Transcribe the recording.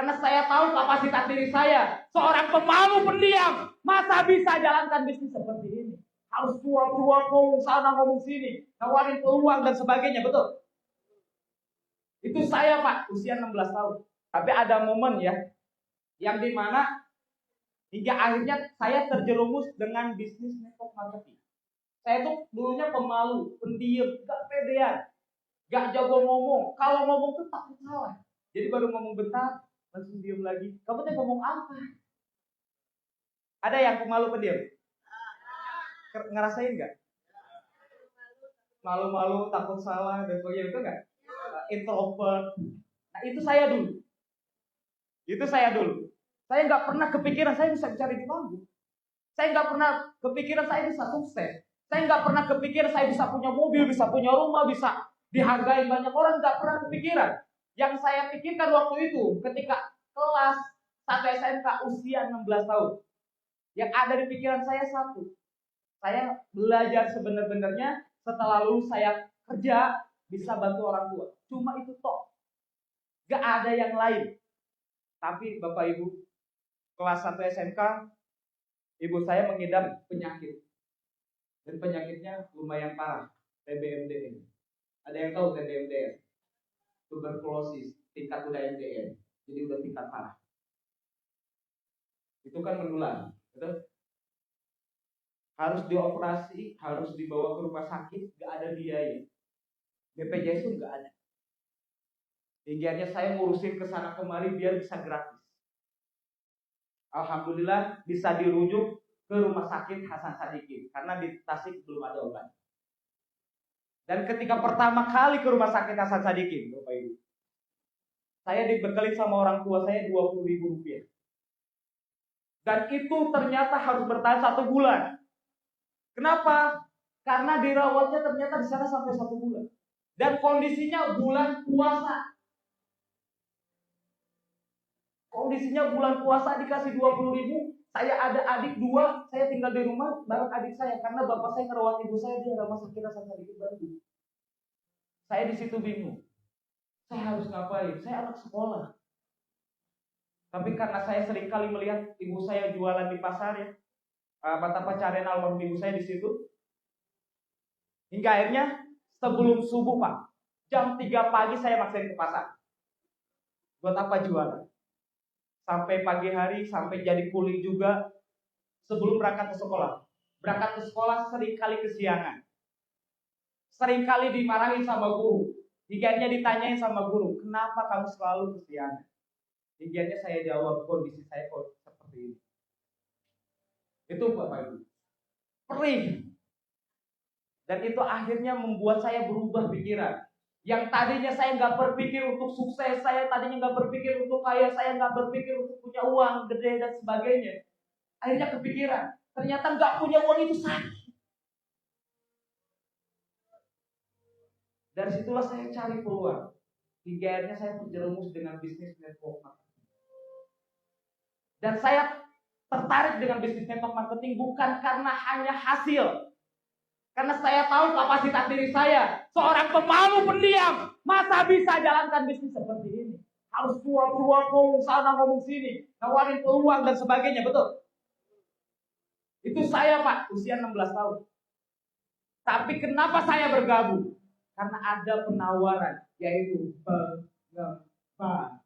Karena saya tahu kapasitas diri saya. Seorang pemalu pendiam. Masa bisa jalankan bisnis seperti ini? Harus cuap-cuap, ngomong sana, ngomong sini. Nawarin peluang dan sebagainya, betul? Itu saya, Pak, usia 16 tahun. Tapi ada momen ya, yang dimana hingga akhirnya saya terjerumus dengan bisnis network marketing. Saya tuh dulunya pemalu, pendiam, gak pedean, gak jago ngomong. Kalau ngomong tuh takut salah. Jadi baru ngomong bentar, langsung diem lagi. Kamu tuh ngomong apa? Ada yang pemalu pendiam? Ngerasain nggak? Malu-malu, takut salah, dan sebagainya, itu nggak? Introvert. Nah itu saya dulu. Saya nggak pernah kepikiran saya bisa bicara di panggung. Saya nggak pernah kepikiran saya bisa sukses. Saya nggak pernah kepikiran saya bisa punya mobil, bisa punya rumah, bisa dihargai banyak orang. Nggak pernah kepikiran. Yang saya pikirkan waktu itu ketika kelas 1 SMK usia 16 tahun. Yang ada di pikiran saya satu. Saya belajar sebenar-benarnya, setelah lulus saya kerja bisa bantu orang tua. Cuma itu toh. Gak ada yang lain. Tapi Bapak Ibu, kelas 1 SMK, ibu saya mengidap penyakit. Dan penyakitnya lumayan parah, TBMDN. Ada yang tahu TBMDN? Tuberkulosis, tingkat udah MDN. Jadi udah tingkat parah. Itu kan menular, betul? Harus dioperasi, harus dibawa ke rumah sakit, gak ada biaya. BPJS pun gak ada. Hingga saya ngurusin ke sana kemari biar bisa gratis. Alhamdulillah bisa dirujuk ke rumah sakit Hasan Sadikin karena di Tasik belum ada obat. Dan ketika pertama kali ke rumah sakit Hasan Sadikin, Bapak Ibu, saya dibekali sama orang tua saya 20.000 rupiah. Dan itu ternyata harus bertahan 1 bulan. Kenapa? Karena dirawatnya ternyata di sana sampai 1 bulan. Dan kondisinya bulan puasa. Kondisinya bulan puasa dikasih 20.000. Saya ada adik 2, saya tinggal di rumah bareng adik saya karena bapak saya ngerawat ibu saya di rumah sakit Hasan Sadikin Bandung. Saya di situ bingung. Saya harus ngapain? Saya anak sekolah. Tapi karena saya sering kali melihat ibu saya jualan di pasar ya, mata pencarian almarhum ibu saya di situ. Hingga akhirnya sebelum subuh Pak, jam 3 pagi saya maksain ke pasar. Buat apa jualan? Sampai pagi hari, sampai jadi kuli juga sebelum berangkat ke sekolah. Berangkat ke sekolah seringkali kesiangan. Seringkali dimarahin sama guru. Hingga ditanyain sama guru, kenapa kamu selalu kesiangan? Hingga saya jawab, kondisi saya kok seperti ini. Itu Bapak Ibu. Perih. Dan itu akhirnya membuat saya berubah pikiran. Yang tadinya saya nggak berpikir untuk sukses, saya tadinya nggak berpikir untuk kaya, saya nggak berpikir untuk punya uang gede dan sebagainya. Akhirnya kepikiran, ternyata nggak punya uang itu sakit. Dari situlah saya cari peluang. Hingga akhirnya saya terjerumus dengan bisnis network marketing. Dan saya tertarik dengan bisnis network marketing bukan karena hanya hasil. Karena saya tahu kapasitas diri saya. Seorang pemalu pendiam. Masa bisa jalankan bisnis seperti ini? Harus cuap-cuap, ngomong sana, ngomong sini. Nawarin peluang dan sebagainya, betul? Itu saya Pak, usia 16 tahun. Tapi kenapa saya bergabung? Karena ada penawaran, yaitu pengembangan.